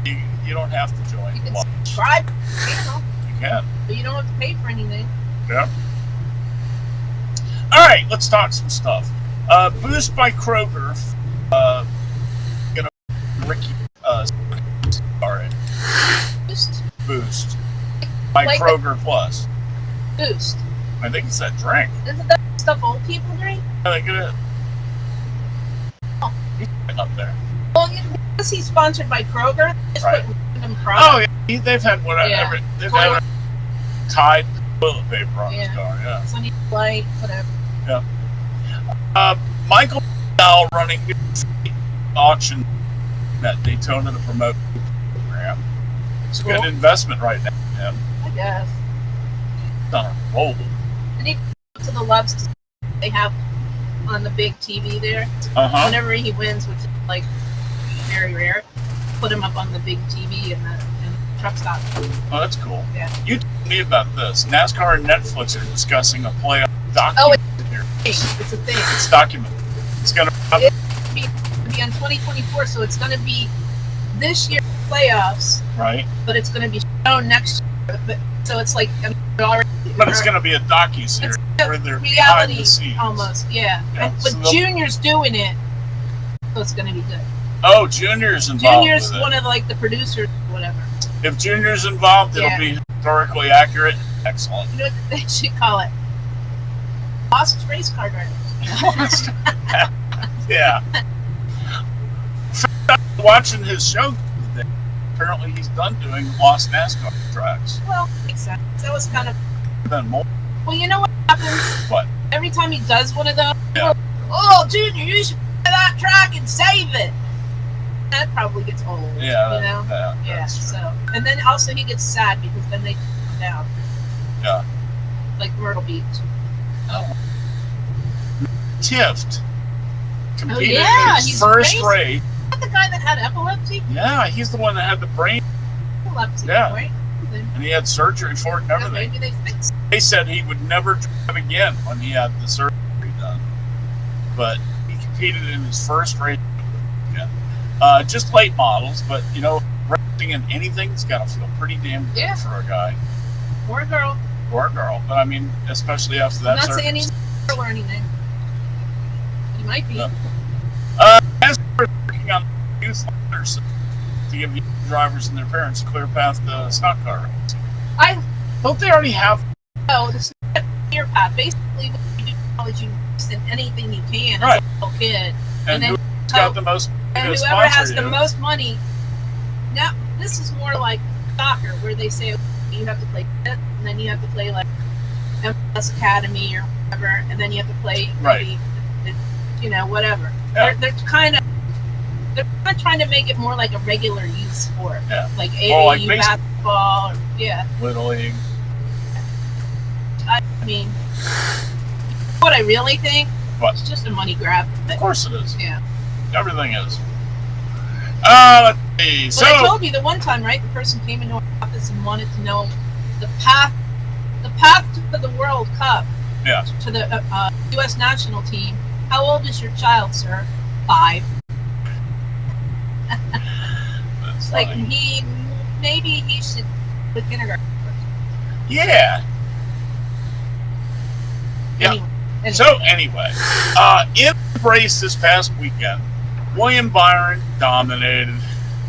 You don't have to join. You can subscribe to the channel. You can. But you don't have to pay for anything. Yeah. All right, let's talk some stuff. Boost by Kroger. Ricky. Sorry. Boost. By Like Kroger Plus. Boost. I think it's that drink. Isn't that stuff old people drink? I think it is. Oh. He's up there. Well, because he's sponsored by Kroger, they just Right. put random products. Oh, yeah. They've had whatever. Yeah. They've had Tide toilet paper on his Yeah. car. Yeah. Sunny Light, whatever. Michael now running the auction at Daytona to promote the program. It's a Cool. good investment right now. Yeah. I guess. It's on a roll. I need to go to the Loves they have on the big TV there. Uh-huh. Whenever he wins, which is like very rare, put him up on the big TV in the truck stop. Oh, that's cool. Yeah. You told me about this. NASCAR and Netflix are discussing a playoff document. Oh, here. it's a thing. It's documented. It's going to Be on 2024, so it's going to be this year's playoffs, right? but it's going to be shown next year. But so it's like already. But it's going to be a docu-series It's where they're behind reality the scenes. almost, yeah. Yeah, But so they'll- Junior's doing it, so it's going to be good. Oh, Junior's involved Junior's with it. one of like the producers, or whatever. If Junior's involved, it'll Yeah. be historically accurate. Excellent. You know what they should call it? Lost race car drivers. Yeah. Watching his show today, apparently he's done doing lost NASCAR tracks. Well, makes sense. That was kind of. Then more. Well, you know what happens? What? Every time he does one of those, Yeah. oh, Junior, you should buy that track and save it. That probably gets old. Yeah. You know? Yeah. That's true. So, and then also he gets sad because then they come down. Yeah. Like Myrtle Beach. Tift competed yeah, in his he's first racing. race. Is that the guy that had epilepsy? Yeah, he's the one that had the brain, Epilepsy, Yeah. right? Then, and he had surgery for it and everything. maybe they fixed it. They said he would never drive again when he had the surgery done. But he competed in his first race. Yeah. Just late models, but you know, racing in anything's got to feel pretty damn good Yeah. for a guy Or a girl. or a girl. But I mean, especially after that. I'm not saying he's circumstance. a girl or anything. He might be. No. NASCAR is working on youth letters to give young drivers and their parents a clear path to stock car racing. I Don't they already have? know this is a clear path. Basically, what you do in college, you invest in anything you can Right. as a little kid. And then who's got the most? And to whoever sponsor has the you? most money. Now, this is more like soccer, where they say okay, you have to play it, and then you have to play like MLS Academy or whatever, and then you have to play maybe, you know, whatever. Yeah. They're kind of trying to make it more like a regular youth sport, Yeah. like Well, like AAU baseball. basketball. Or, yeah, Little League. I mean, what I really think, What? it's just a money grab. Of course it is. Yeah. Everything is. Let's see. So, Well, I told you the one time, right? The person came into our office and wanted to know the path to the World Cup, yeah. to the U.S. national team. How old is your child, sir? 5. That's Like funny. maybe he should put kindergarten. Yeah. Yeah. Anyway. So anyway, in the race this past weekend, William Byron dominated.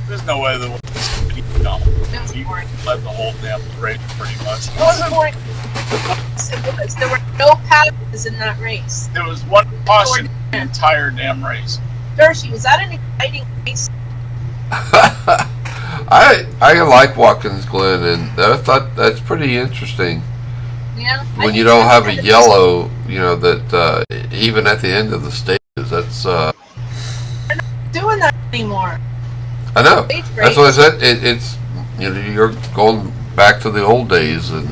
There's no way that he dominated. It was He boring. led the whole damn race pretty much. It wasn't boring. It was. There were no passes in that race. There was one caution the entire damn race. Dershey, was that an exciting race? I like Watkins Glen, and I thought that's pretty interesting. Yeah. When you don't have a yellow, you know, that even at the end of the stages, that's Doing that anymore. I know. Stage That's what I said. It's you know, you're going back to the old days and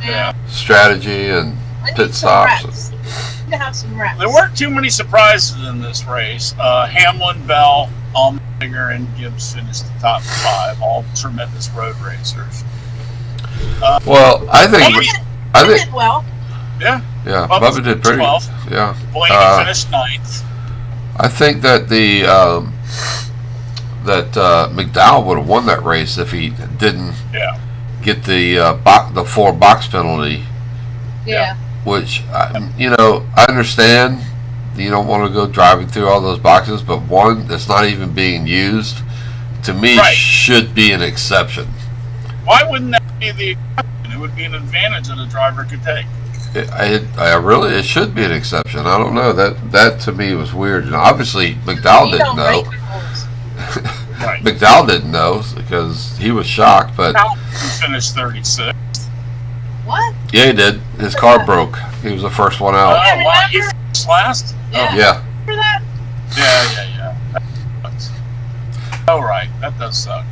Yeah. strategy and I need pit some stops. reps. I need to have some reps. There weren't too many surprises in this race. Hamlin, Bell, Allmendinger, and Gibbs finished the top 5, all tremendous road racers. Well, I think I did well. Yeah, yeah, Bubba Bubba did pretty. 12th. Yeah, Blaney finished 9th. I think that the McDowell would have won that race if he didn't Yeah. get the 4 box penalty. Yeah. Which you know, I understand you don't want to go driving through all those boxes, but one that's not even being used, to me, Right. should be an exception. Why wouldn't that be the exception? It would be an advantage that a driver could take. It should be an exception. I don't know, that to me was weird. And obviously McDowell You didn't don't know. break the rules. Right. McDowell didn't know because he was shocked, but Hamilton finished 36. What? yeah, he did. His car broke. He was the first one out. Oh, wow. He remember? finished last? Yeah. Yeah. Remember that? Yeah. That sucks. Oh, right. That does suck.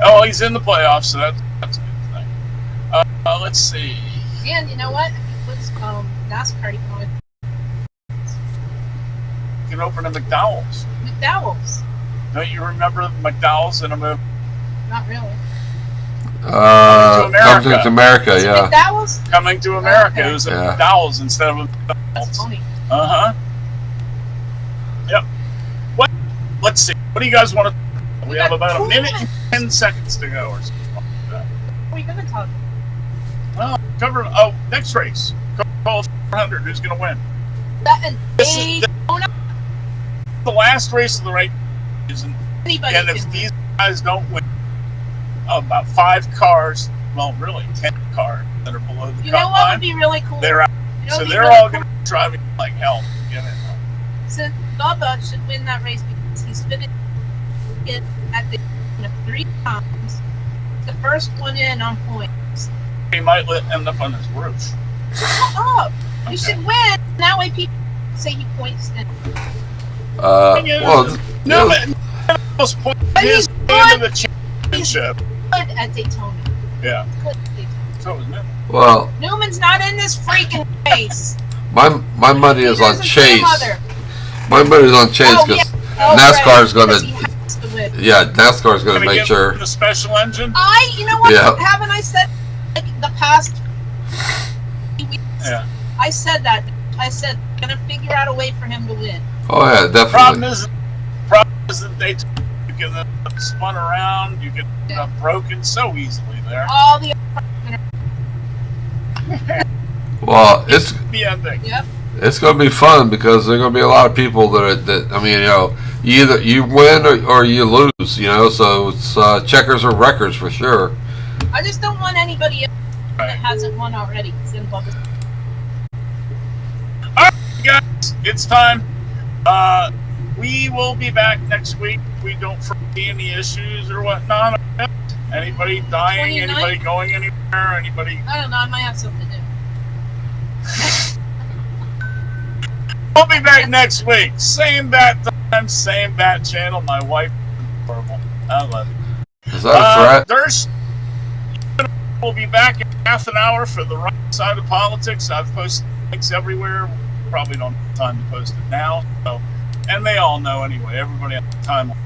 Oh, he's in the playoffs, so that's a good thing. Let's see. And you know what? If he puts NASCAR, you can always You can open a McDowell's. McDowell's. Don't you remember McDowell's in a movie? Not really. Coming to America, Is it yeah. McDowell's? Coming to America. Okay. It was a Yeah. McDowell's instead of a That's McDonald's. funny. Uh-huh. Yep. Let's see. What do you guys want to... We have about a minute and 10 seconds to go or something like that. What are you going to talk about? Well, next race. Coca-Cola 400. Who's going to win? That and This is the last race of the race season. anybody And can if win. these guys don't win, about 5 cars, well, really 10 cars that are below the You know cut what would line, be really cool? they're out. You know So what would be they're really all cool? going to be driving like hell to get in. So Bubba should win that race because he's finished it at the 3 times. The first one in on points. He might end up on his roof. Shut up! You Okay. should win. That way people say he points in. Well, No, yeah, but those points But is he's the end of good. the championship. Good at Daytona. Yeah. Good at Daytona. So is Newman. well, Newman's not in this freaking race. my money is on Neither his Chase. grandmother. My money is on Chase Oh, because Oh, NASCAR's right, gonna- because he has to win. yeah, NASCAR's going to Gonna make get sure. the special engine. You know what? Yeah. Haven't I said like the past weeks? Yeah. I said that. I said gonna figure out a way for him to win. Oh yeah, Problem definitely. is that they you get spun around, you get broken so easily there. All the Well, it's The ending. yep. it's going to be fun because there are going to be a lot of people that I mean, you know, either you win or you lose, you know. So it's checkers or records for sure. I just don't want anybody else that Right. hasn't won already. 'Cause then Bubba's- Guys, it's time. We will be back next week. We don't foresee any issues or whatnot. Anybody dying? 29th? Anybody going anywhere? Anybody? I don't know. I might have something to do. We'll be back next week. Same bat time, same bat channel. My wife is horrible. I love it. Is that a threat? There's. We'll be back in half an hour for the right side of politics. I've posted links everywhere. Probably don't have time to post it now. So, and they all know anyway. Everybody on the timeline.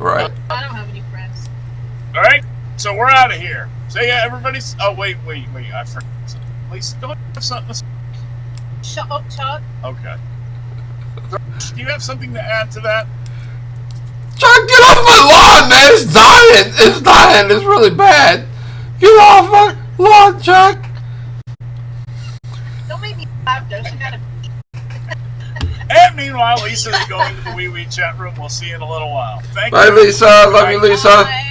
Right. I don't have any friends. All right. So we're out of here. So yeah, everybody's. Oh wait. I forgot something. Lisa, don't you have something to say? Shut up, Chuck. Okay. Do you have something to add to that? Chuck, get off my lawn, man! It's dying. It's dying. It's really bad. Get off my lawn, Chuck. Don't make me laugh, though. She gotta. And meanwhile, Lisa is going to the Wee Wee chat room. We'll see you in a little while. Thank Bye, you. Lisa. Love you, Lisa. Bye.